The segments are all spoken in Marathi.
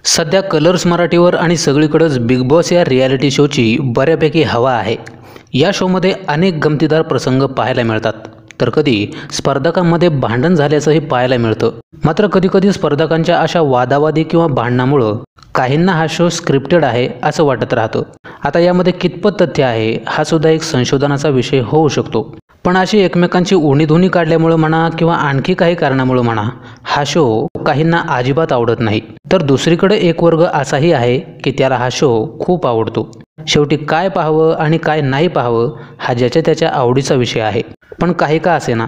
सध्या कलर्स मराठीवर आणि सगळीकडेच बिग बॉस या रियालिटी शोची बऱ्यापैकी हवा आहे। या शोमध्ये अनेक गमतीदार प्रसंग पाहायला मिळतात, तर कधी स्पर्धकांमध्ये भांडण झाल्याचंही पाहायला मिळतं। मात्र कधीकधी स्पर्धकांच्या अशा वादावादी किंवा भांडणामुळे काहींना हा शो स्क्रिप्टेड आहे असं वाटत राहतं। आता यामध्ये कितपत तथ्य आहे हा सुद्धा एक संशोधनाचा विषय होऊ शकतो। पण अशी एकमेकांची उणीधुणी काढल्यामुळे म्हणा किंवा आणखी काही कारणामुळे म्हणा हा शो काहींना अजिबात आवडत नाही, तर दुसरीकडे एक वर्ग असाही आहे की त्याला हा शो खूप आवडतो। शेवटी काय पाहावं आणि काय नाही पाहावं हा ज्याच्या त्याच्या आवडीचा विषय आहे। पण काही का असेना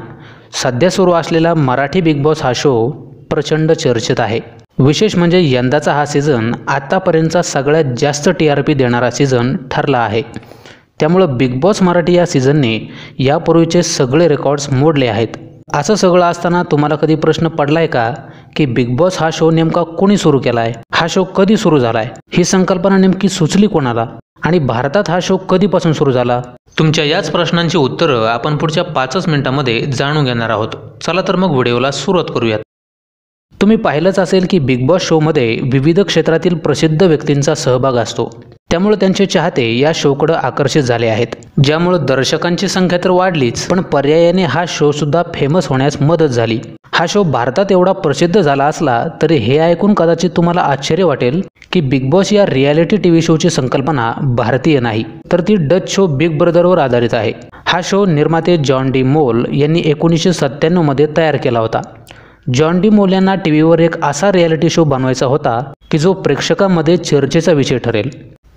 सध्या सुरू असलेला मराठी बिग बॉस हा शो प्रचंड चर्चेत आहे। विशेष म्हणजे यंदाचा हा सीझन आतापर्यंतचा सगळ्यात जास्त TRP देणारा सीझन ठरला आहे। त्यामुळे बिग बॉस मराठी या सीझनने यापूर्वीचे सगळे रेकॉर्ड्स मोडले आहेत। असं सगळं असताना तुम्हाला कधी प्रश्न पडलाय का की बिग बॉस हा शो नेमका कोणी सुरू केलाय, हा शो कधी सुरू झालाय, ही संकल्पना नेमकी सुचली कोणाला आणि भारतात हा शो कधीपासून सुरू झाला? तुमच्या याच प्रश्नांची उत्तरं आपण पुढच्या 5 मिनिटांमध्ये जाणून घेणार आहोत। चला तर मग व्हिडिओला सुरुवात करूयात। तुम्ही पाहिलंच असेल की बिग बॉस शोमध्ये विविध क्षेत्रातील प्रसिद्ध व्यक्तींचा सहभाग असतो, त्यामुळे त्यांचे चाहते या शोकडे आकर्षित झाले आहेत, ज्यामुळे दर्शकांची संख्या तर वाढलीच, पण पर्यायाने हा शो सुद्धा फेमस होण्यास मदत झाली। हा शो भारतात एवढा प्रसिद्ध झाला असला तरी हे ऐकून कदाचित तुम्हाला आश्चर्य वाटेल की बिग बॉस या रियालिटी TV शोची संकल्पना भारतीय नाही, तर ती डच शो बिग ब्रदरवर आधारित आहे। हा शो निर्माते जॉन डी मोल यांनी 1997 मध्ये तयार केला होता। जॉन डी मोल यांना टीव्हीवर एक असा रियालिटी शो बनवायचा होता की जो प्रेक्षकांमध्ये चर्चेचा विषय ठरेल।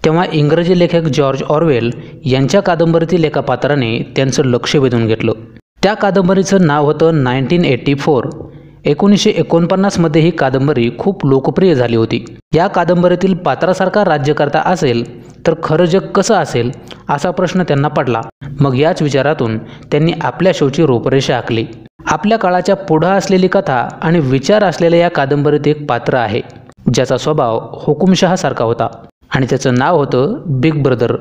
तेव्हा इंग्रजी लेखक जॉर्ज ऑरवेल यांच्या कादंबरीतील एका पात्राने त्यांचं लक्ष वेधून घेतलं। त्या कादंबरीचं नाव होतं 1984। 1949 मध्ये ही कादंबरी खूप लोकप्रिय झाली होती। या कादंबरीतील पात्रासारखा राज्यकर्ता असेल तर खरं जग कसं असेल असा प्रश्न त्यांना पडला। मग याच विचारातून त्यांनी आपल्या शोची रूपरेषा आखली। आपल्या काळाच्या पुढे असलेली कथा आणि विचार असलेल्या या कादंबरीत एक पात्र आहे ज्याचा स्वभाव हुकुमशहासारखा होता आणि त्याचं नाव होतं बिग ब्रदर।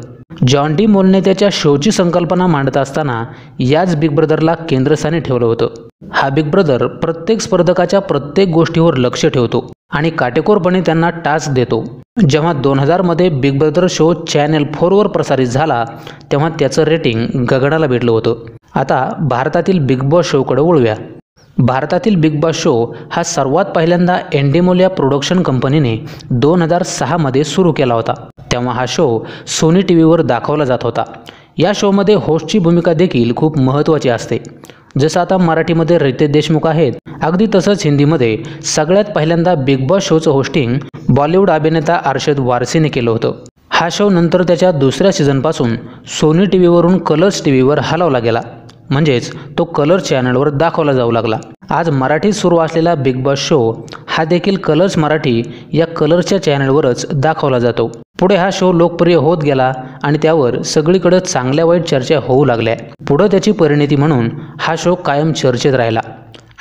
जॉन डी मोलने त्याच्या शोची संकल्पना मांडत असताना याच बिग ब्रदरला केंद्रस्थानी ठेवलं होतं। हा बिग ब्रदर प्रत्येक स्पर्धकाच्या प्रत्येक गोष्टीवर लक्ष ठेवतो आणि काटेकोरपणे त्यांना टास्क देतो। जेव्हा 2000 मध्ये बिग ब्रदर शो चॅनल 4 वर प्रसारित झाला तेव्हा त्याचं रेटिंग गगनाला भेटलं होतं। आता भारतातील बिग बॉस शोकडे वळूया। भारतातील बिग बॉस शो हा सर्वात पहिल्यांदा एंडेमोल या प्रोडक्शन कंपनीने 2006 मध्ये सुरू केला होता। तेव्हा हा शो सोनी टीव्हीवर दाखवला जात होता। या शोमध्ये होस्टची भूमिका देखील खूप महत्त्वाची असते। जसं आता मराठीमध्ये रितेश देशमुख आहेत, अगदी तसंच हिंदीमध्ये सगळ्यात पहिल्यांदा बिग बॉस शोचं होस्टिंग बॉलिवूड अभिनेता अरशद वारसीने केलं होतं। हा शो नंतर त्याच्या दुसऱ्या सीझनपासून सोनी टीव्हीवरून कलर्स टीव्हीवर हलवला गेला, म्हणजेच तो कलर्स चॅनलवर दाखवला जाऊ लागला। आज मराठीत सुरू असलेला बिग बॉस शो हा देखील कलर्स मराठी या कलर्सच्या चॅनलवरच दाखवला जातो। पुढे हा शो लोकप्रिय होत गेला आणि त्यावर सगळीकडे चांगल्या वाईट चर्चा होऊ लागल्या। पुढे त्याची परिणती म्हणून हा शो कायम चर्चेत राहिला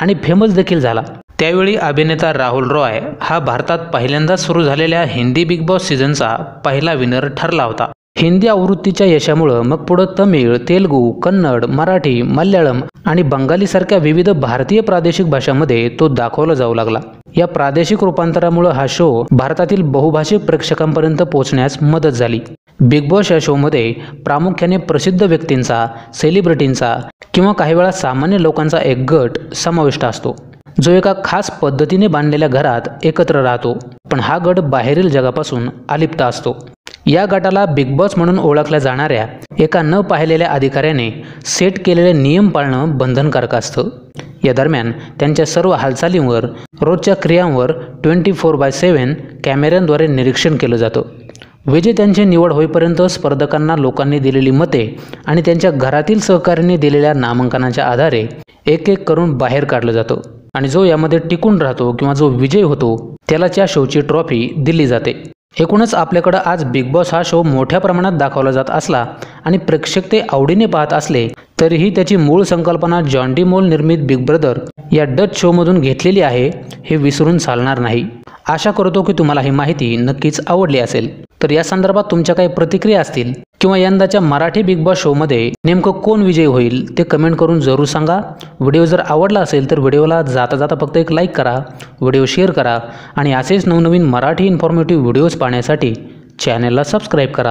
आणि फेमस देखील झाला। त्यावेळी अभिनेता राहुल रॉय हा भारतात पहिल्यांदाच सुरू झालेल्या हिंदी बिग बॉस सीझनचा पहिला विनर ठरला होता। हिंदी आवृत्तीच्या यशामुळे मग पुढे तमिळ, तेलुगू, कन्नड, मराठी, मल्याळम आणि बंगाली सारख्या विविध भारतीय प्रादेशिक भाषांमध्ये तो दाखवला जाऊ लागला। या प्रादेशिक रूपांतरामुळे हा शो भारतातील बहुभाषिक प्रेक्षकांपर्यंत पोहोचण्यास मदत झाली। बिग बॉस या शोमध्ये प्रामुख्याने प्रसिद्ध व्यक्तींचा, सेलिब्रिटींचा किंवा काही वेळा सामान्य लोकांचा एक गट समाविष्ट असतो, जो एका खास पद्धतीने बांधलेल्या घरात एकत्र राहतो, पण हा गट बाहेरील जगापासून अलिप्त असतो। या गटाला बिग बॉस म्हणून ओळखल्या जाणाऱ्या एका न पाहिलेल्या अधिकाऱ्याने सेट केलेले नियम पाळणं बंधनकारक असतं। या दरम्यान त्यांच्या सर्व हालचालींवर, रोजच्या क्रियांवर 24/7 कॅमेऱ्यांद्वारे निरीक्षण केलं जातं। विजेत्यांची निवड होईपर्यंत स्पर्धकांना लोकांनी दिलेली मते आणि त्यांच्या घरातील सहकाऱ्यांनी दिलेल्या नामांकनाच्या आधारे एक एक करून बाहेर काढलं जातं आणि जो यामध्ये टिकून राहतो किंवा जो विजयी होतो त्याला त्या शोची ट्रॉफी दिली जाते। एकूणच आपल्याकडे आज बिग बॉस हा शो मोठ्या प्रमाणात दाखवला जात असला आणि प्रेक्षक ते आवडीने पाहत असले तरीही त्याची मूळ संकल्पना जॉन डी मोल निर्मित बिग ब्रदर या डच शोमधून घेतलेली आहे हे विसरून चालणार नाही. आशा करतो की तुम्हाला ही माहिती नक्कीच आवडली असेल. तर या संदर्भात तुमच्या काही प्रतिक्रिया असतील किंवा यंदाच्या मराठी बिग बॉस शोमध्ये नेमकं कोण विजयी होईल ते कमेंट करून जरूर सांगा. व्हिडिओ जर आवडला असेल तर व्हिडिओला जाता जाता फक्त एक लाईक करा, व्हिडिओ शेअर करा आणि असेच नवनवीन मराठी इन्फॉर्मेटिव्ह व्हिडिओज पाहण्यासाठी चॅनलला सबस्क्राईब करा.